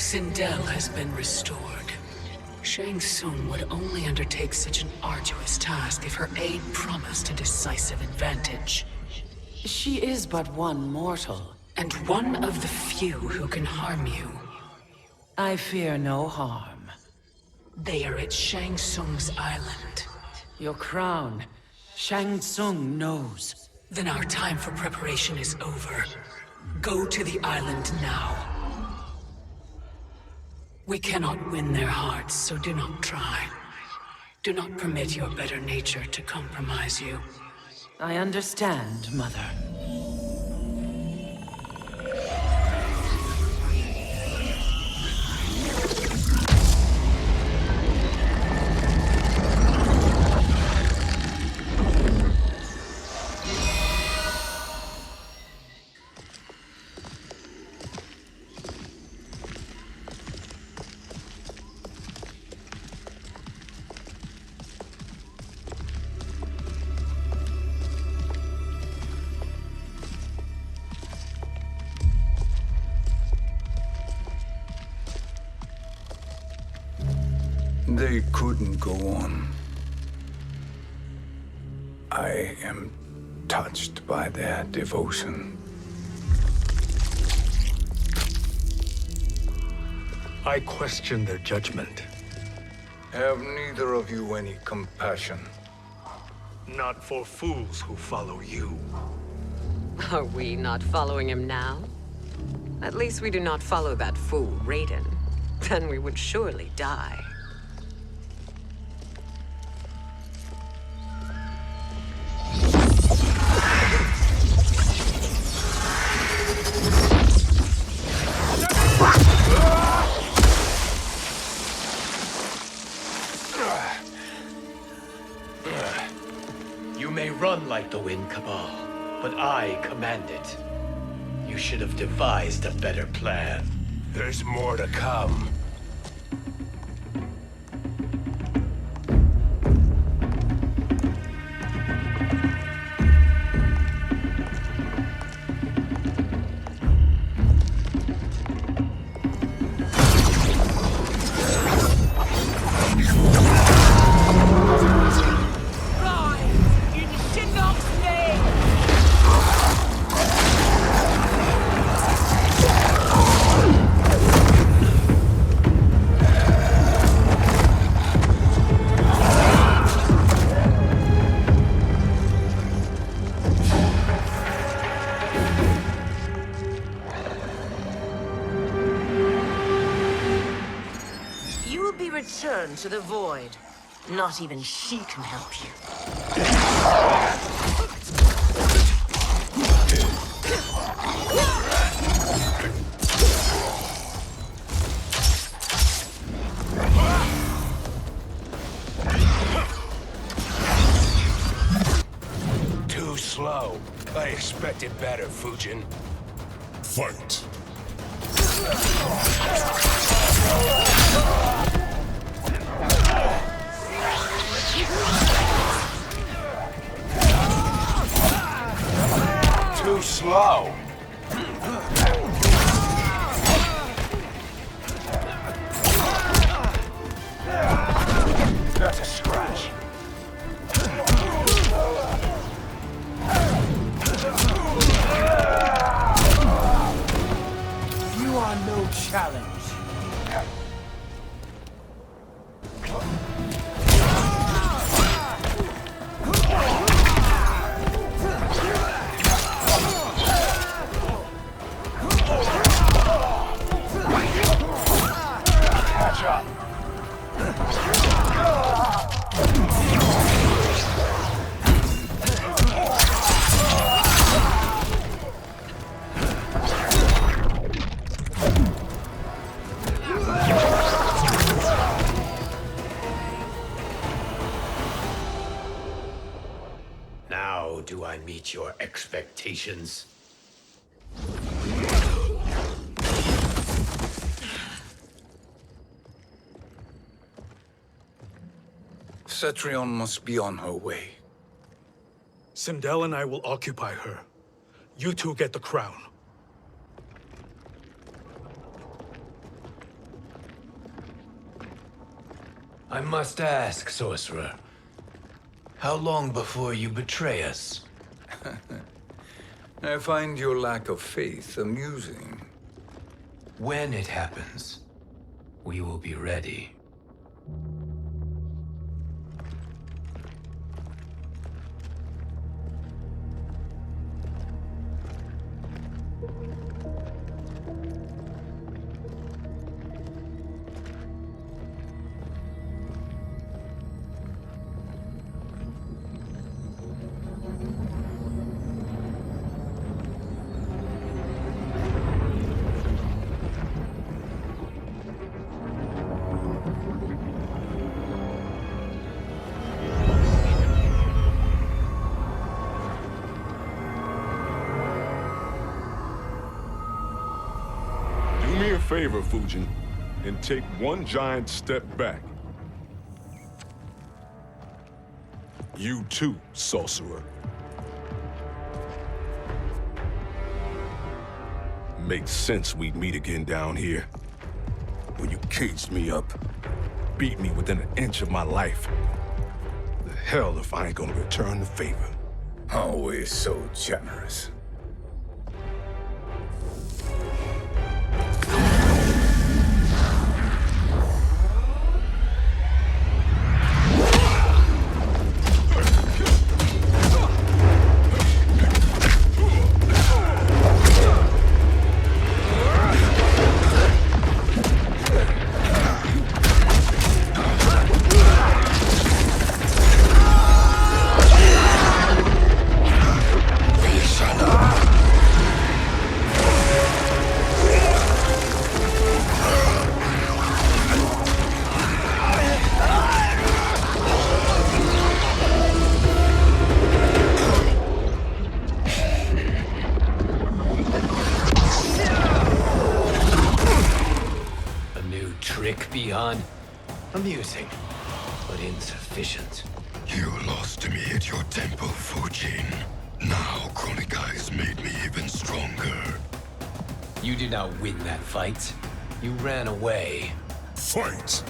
Sindel has been restored. Shang Tsung would only undertake such an arduous task if her aid promised a decisive advantage. She is but one mortal, and one of the few who can harm you. I fear no harm. They are at Shang Tsung's island. Your crown, Shang Tsung knows. Then our time for preparation is over. Go to the island now. We cannot win their hearts, so do not try. Do not permit your better nature to compromise you. I understand, Mother. They couldn't go on. I am touched by their devotion. I question their judgment. Have neither of you any compassion? Not for fools who follow you. Are we not following him now? At least we do not follow that fool, Raiden. Then we would surely die. You may run like the wind, Cabal, but I command it. You should have devised a better plan. There's more to come. Return to the void. Not even she can help you. Too slow. I expected better, Fujin. Fight. Too slow. That's a scratch. You are no challenge. Now do I meet your expectations? Cetrion must be on her way. Sindel and I will occupy her. You two get the crown. I must ask, sorcerer. How long before you betray us? I find your lack of faith amusing. When it happens, we will be ready. Do me a favor, Fujin, and take one giant step back. You too, sorcerer. Makes sense we'd meet again down here. When you caged me up, beat me within an inch of my life. The hell if I ain't gonna return the favor. Always so generous. Amusing, but insufficient. You lost to me at your temple, Fujin. Now chronic eyes made me even stronger. You did not win that fight. You ran away. Fight!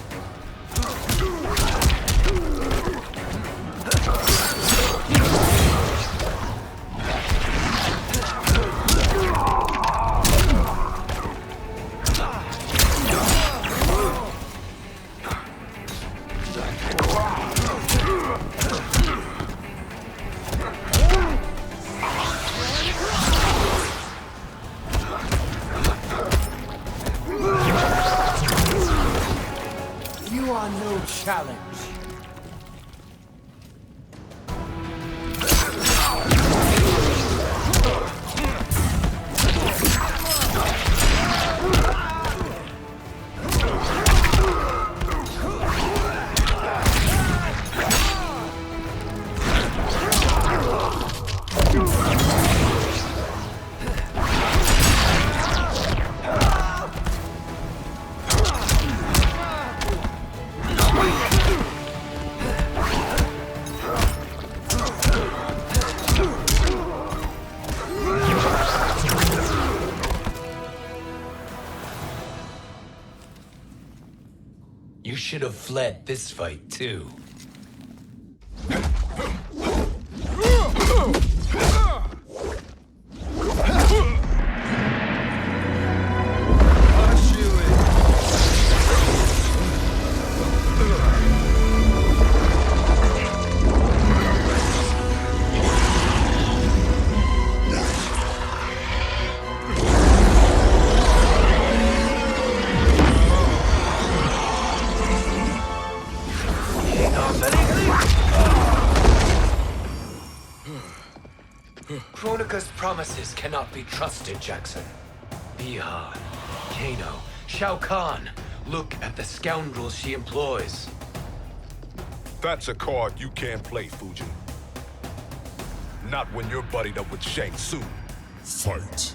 You are no challenge. You should have fled this fight, too. Kronika's promises cannot be trusted, Jackson. Bihan, Kano, Shao Kahn. Look at the scoundrels she employs. That's a card you can't play, Fujin. Not when you're buddied up with Shang Tsung. Fight.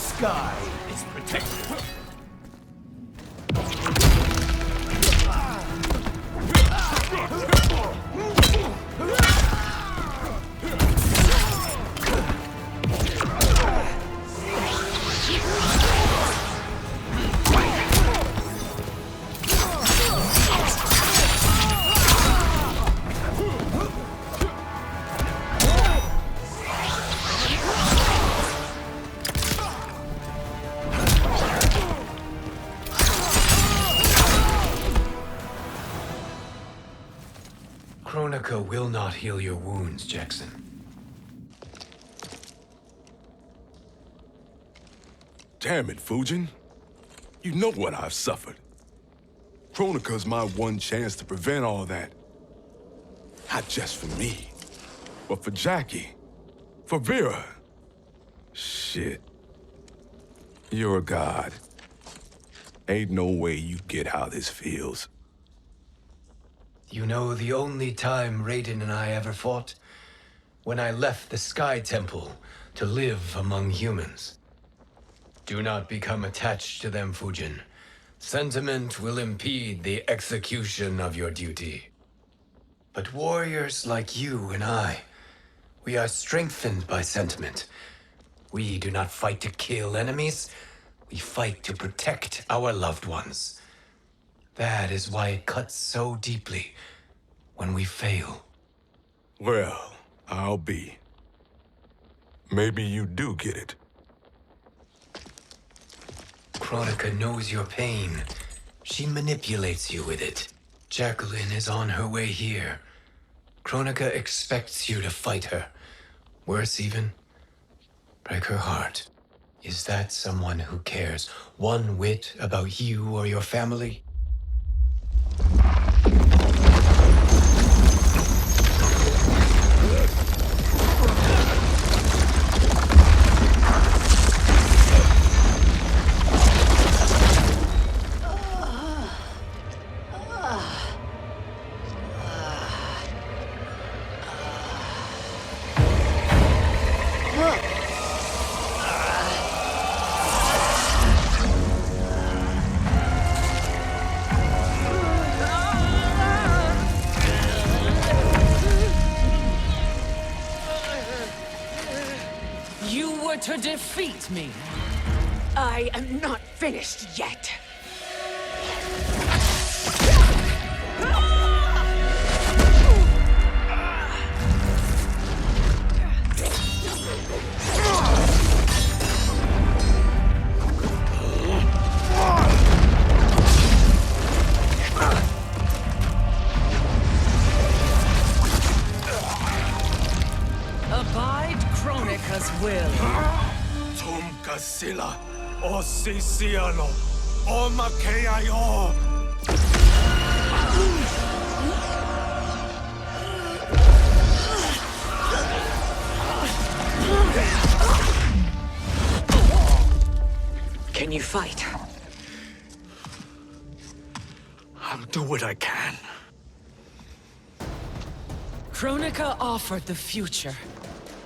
sky is protected. Kronika will not heal your wounds, Jackson. Damn it, Fujin. You know what I've suffered. Kronika's my one chance to prevent all that. Not just for me, but for Jackie, for Vera. Shit. You're a god. Ain't no way you get how this feels. You know the only time Raiden and I ever fought? When I left the Sky Temple to live among humans. Do not become attached to them, Fujin. Sentiment will impede the execution of your duty. But warriors like you and I, we are strengthened by sentiment. We do not fight to kill enemies. We fight to protect our loved ones. That is why it cuts so deeply when we fail. Well, I'll be. Maybe you do get it. Kronika knows your pain. She manipulates you with it. Jacqueline is on her way here. Kronika expects you to fight her. Worse even, break her heart. Is that someone who cares one whit about you or your family? To defeat me. I am not finished yet. Abide Kronika's will. Sila, Osisiano, Omakeayo. Can you fight? I'll do what I can. Kronika offered the future,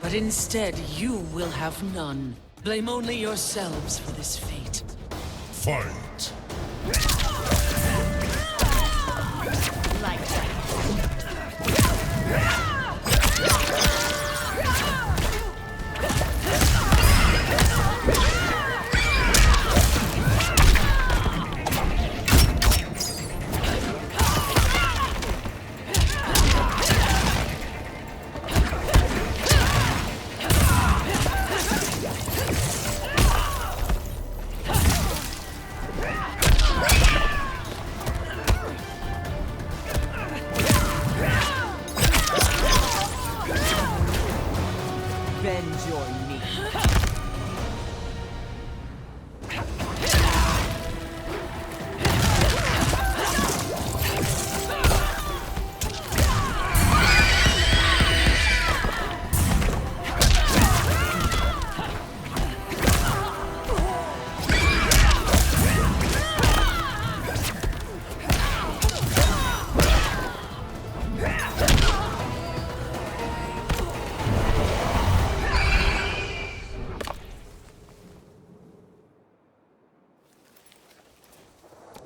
but instead you will have none. Blame only yourselves for this fate. Fight! Like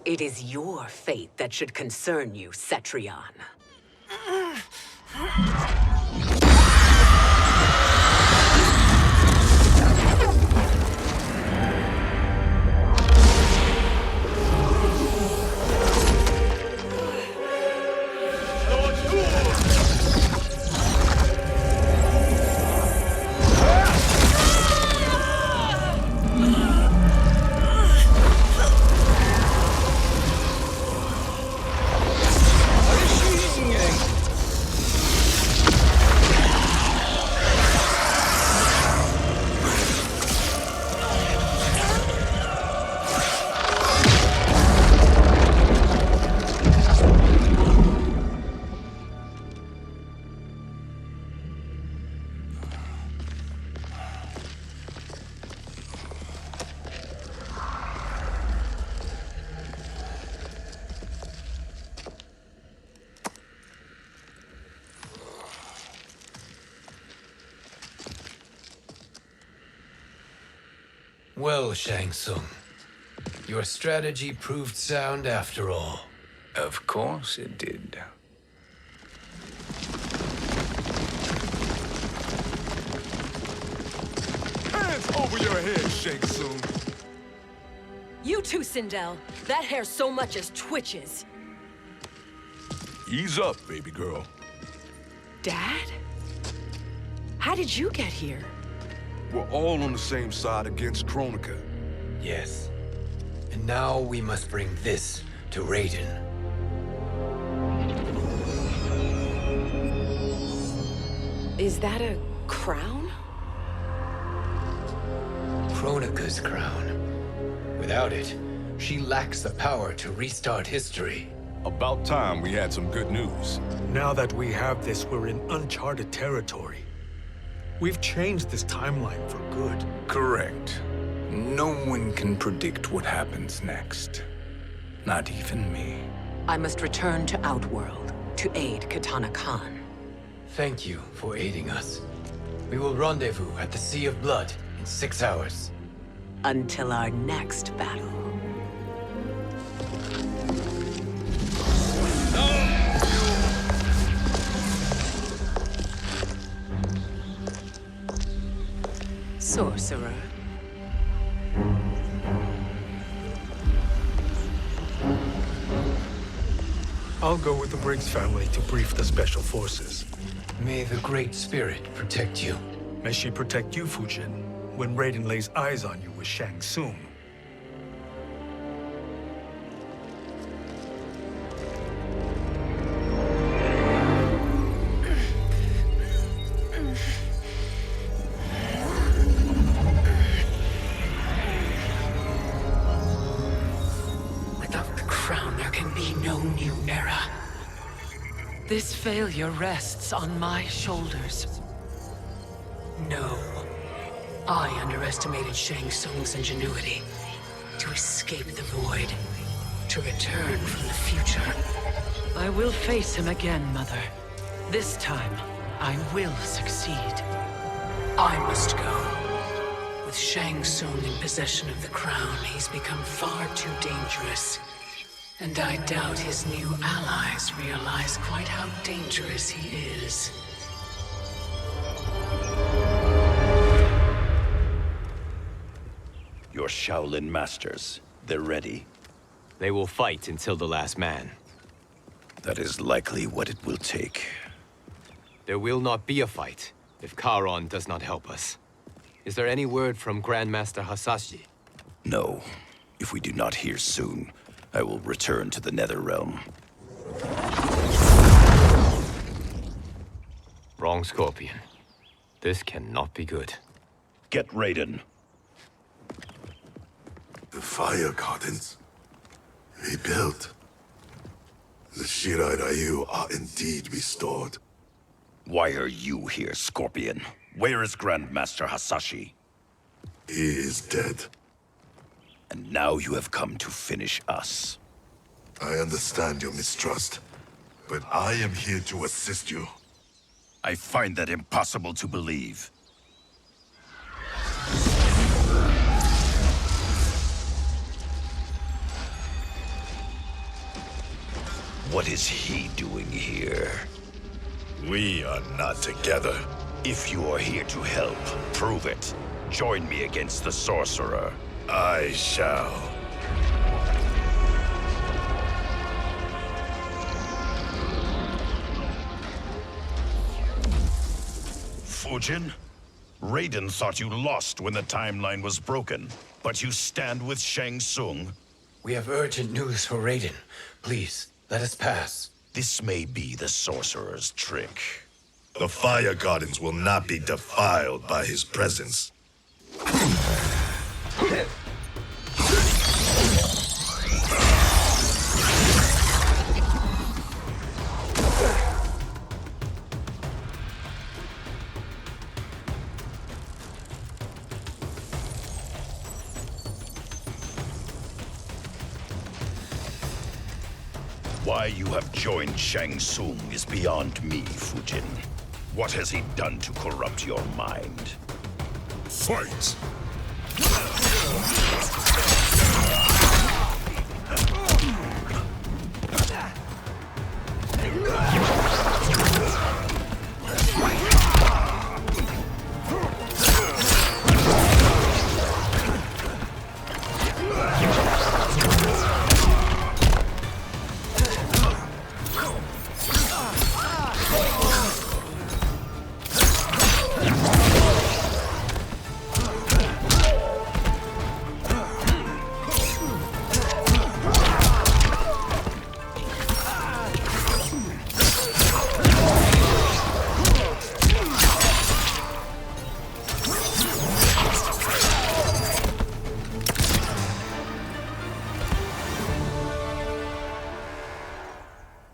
It is your fate that should concern you, Cetrion. Well, Shang Tsung, your strategy proved sound after all. Of course it did. Hands over your head, Shang Tsung. You too, Sindel. That hair so much as twitches. Ease up, baby girl. Dad? How did you get here? We're all on the same side against Kronika. Yes. And now we must bring this to Raiden. Is that a crown? Kronika's crown. Without it, she lacks the power to restart history. About time we had some good news. Now that we have this, we're in uncharted territory. We've changed this timeline for good. Correct. No one can predict what happens next. Not even me. I must return to Outworld to aid Kitana Khan. Thank you for aiding us. We will rendezvous at the Sea of Blood in 6 hours. Until our next battle. Sorcerer. I'll go with the Briggs family to brief the special forces. May the Great Spirit protect you. May she protect you, Fujin, when Raiden lays eyes on you with Shang Tsung. This failure rests on my shoulders. No. I underestimated Shang Tsung's ingenuity. To escape the void. To return from the future. I will face him again, Mother. This time, I will succeed. I must go. With Shang Tsung in possession of the crown, he's become far too dangerous. And I doubt his new allies realize quite how dangerous he is. Your Shaolin masters, they're ready. They will fight until the last man. That is likely what it will take. There will not be a fight if Charon does not help us. Is there any word from Grandmaster Hasashi? No. If we do not hear soon, I will return to the Netherrealm. Wrong, Scorpion. This cannot be good. Get Raiden. The fire gardens rebuilt. The Shirai Ryu are indeed restored. Why are you here, Scorpion? Where is Grandmaster Hasashi? He is dead. And now you have come to finish us. I understand your mistrust, but I am here to assist you. I find that impossible to believe. What is he doing here? We are not together. If you are here to help, prove it. Join me against the sorcerer. I shall. Fujin? Raiden thought you lost when the timeline was broken, but you stand with Shang Tsung. We have urgent news for Raiden. Please, let us pass. This may be the sorcerer's trick. The Fire Gardens will not be defiled by his presence. Why you have joined Shang Tsung is beyond me, Fujin. What has he done to corrupt your mind? Fight!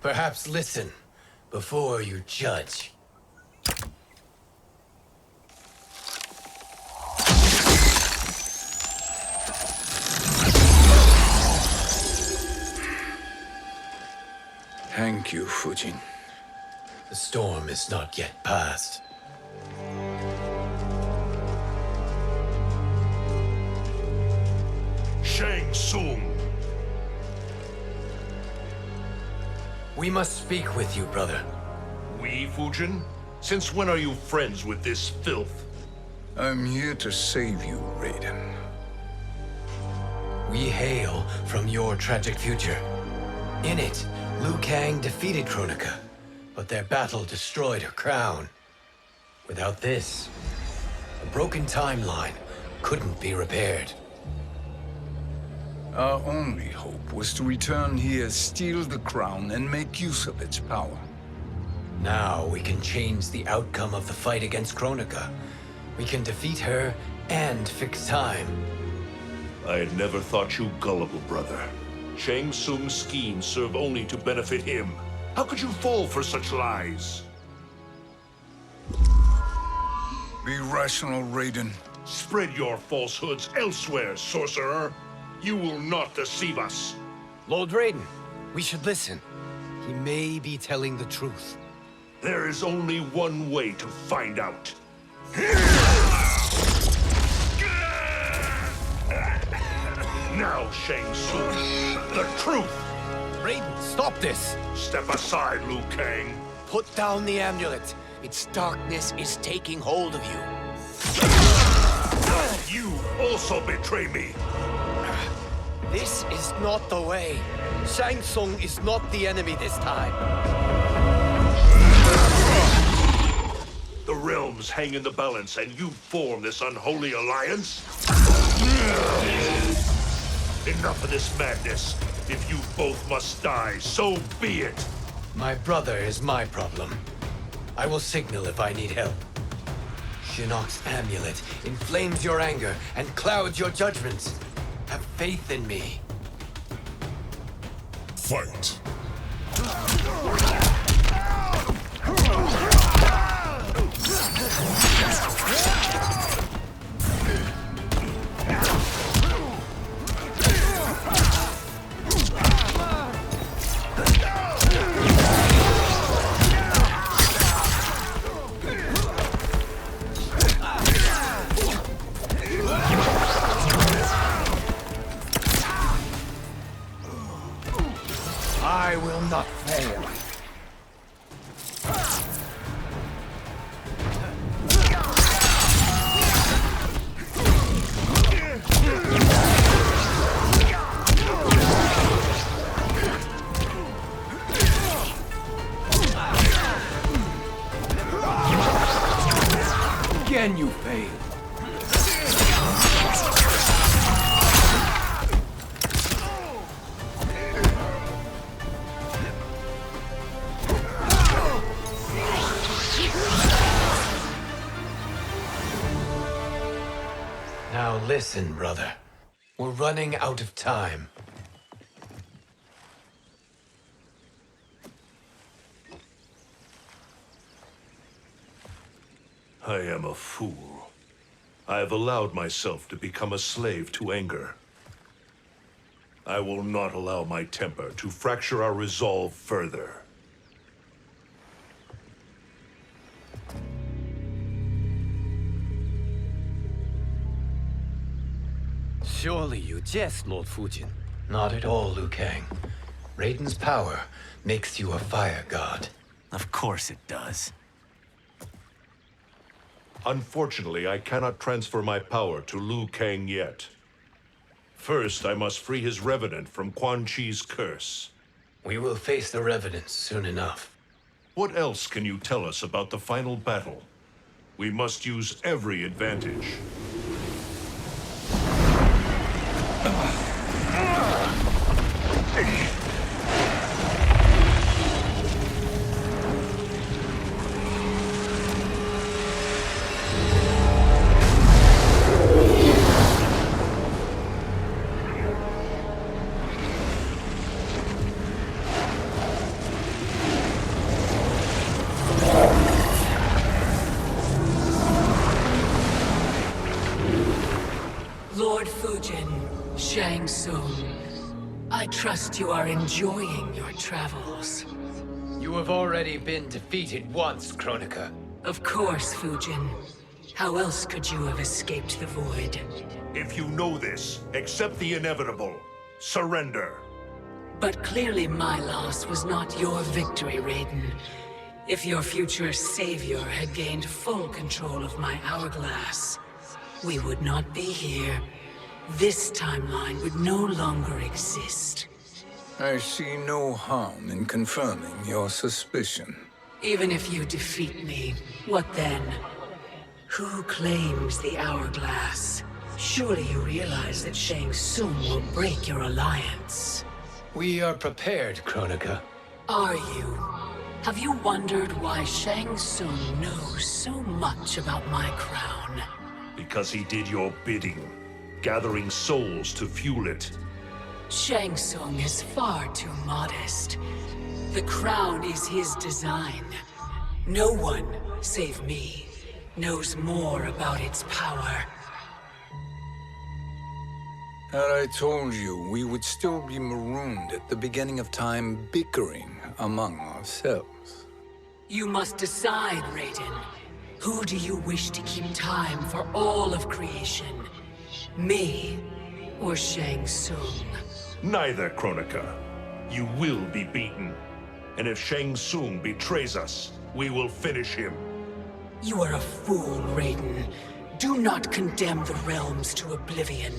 Perhaps listen before you judge. Thank you, Fujin. The storm is not yet past. Shang Tsung! We must speak with you, brother. We, Fujin? Since when are you friends with this filth? I'm here to save you, Raiden. We hail from your tragic future. In it, Liu Kang defeated Kronika, but their battle destroyed her crown. Without this, a broken timeline couldn't be repaired. Our only hope was to return here, steal the crown, and make use of its power. Now we can change the outcome of the fight against Kronika. We can defeat her and fix time. I had never thought you gullible, brother. Shang Tsung's schemes serve only to benefit him. How could you fall for such lies? Be rational, Raiden. Spread your falsehoods elsewhere, sorcerer. You will not deceive us. Lord Raiden, we should listen. He may be telling the truth. There is only one way to find out. Now, Shang Tsung, the truth! Raiden, stop this! Step aside, Liu Kang. Put down the amulet. Its darkness is taking hold of you. You also betray me. This is not the way. Shang Tsung is not the enemy this time. The realms hang in the balance, and you form this unholy alliance? Enough of this madness. If you both must die, so be it. My brother is my problem. I will signal if I need help. Shinnok's amulet inflames your anger and clouds your judgments. Have faith in me. Fight. I I will not fail. Again you fail. Now listen, brother. We're running out of time. I am a fool. I have allowed myself to become a slave to anger. I will not allow my temper to fracture our resolve further. Surely you jest, Lord Fujin. Not at all, Liu Kang. Raiden's power makes you a fire god. Of course it does. Unfortunately, I cannot transfer my power to Liu Kang yet. First, I must free his Revenant from Quan Chi's curse. We will face the Revenants soon enough. What else can you tell us about the final battle? We must use every advantage. Lord Fujin, Shang Tsung, I trust you are enjoying your travels. You have already been defeated once, Kronika. Of course, Fujin. How else could you have escaped the void? If you know this, accept the inevitable. Surrender. But clearly my loss was not your victory, Raiden. If your future savior had gained full control of my hourglass, we would not be here. This timeline would no longer exist. I see no harm in confirming your suspicion. Even if you defeat me, what then? Who claims the hourglass? Surely you realize that Shang Tsung will break your alliance. We are prepared, Kronika. Are you? Have you wondered why Shang Tsung knows so much about my crown? Because he did your bidding, gathering souls to fuel it. Shang Tsung is far too modest. The crown is his design. No one, save me, knows more about its power. Had I told you, we would still be marooned at the beginning of time, bickering among ourselves. You must decide, Raiden. Who do you wish to keep time for all of creation? Me or Shang Tsung? Neither, Kronika. You will be beaten. And if Shang Tsung betrays us, we will finish him. You are a fool, Raiden. Do not condemn the realms to oblivion.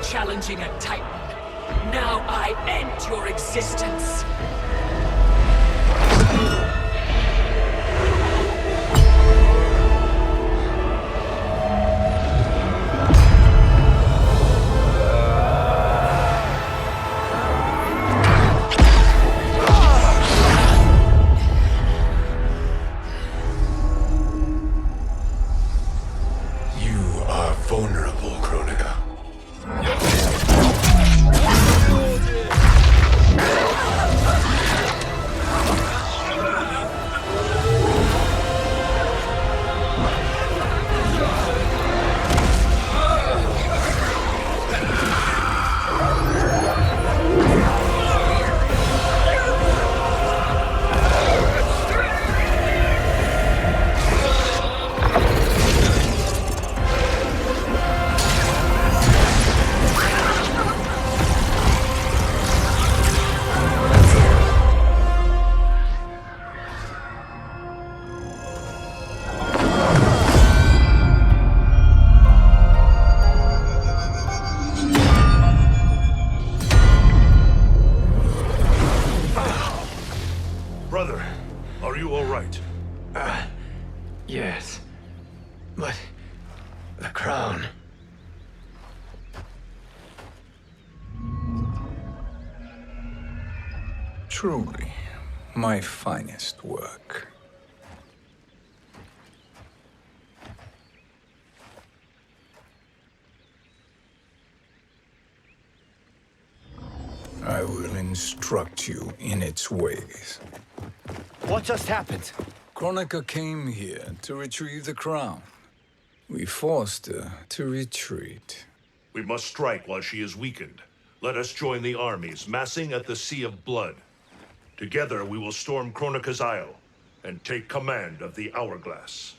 Challenging a Titan. Now I end your existence. You are vulnerable, Kronika. Truly, my finest work. I will instruct you in its ways. What just happened? Kronika came here to retrieve the crown. We forced her to retreat. We must strike while she is weakened. Let us join the armies, massing at the Sea of Blood. Together we will storm Kronika's Isle and take command of the Hourglass.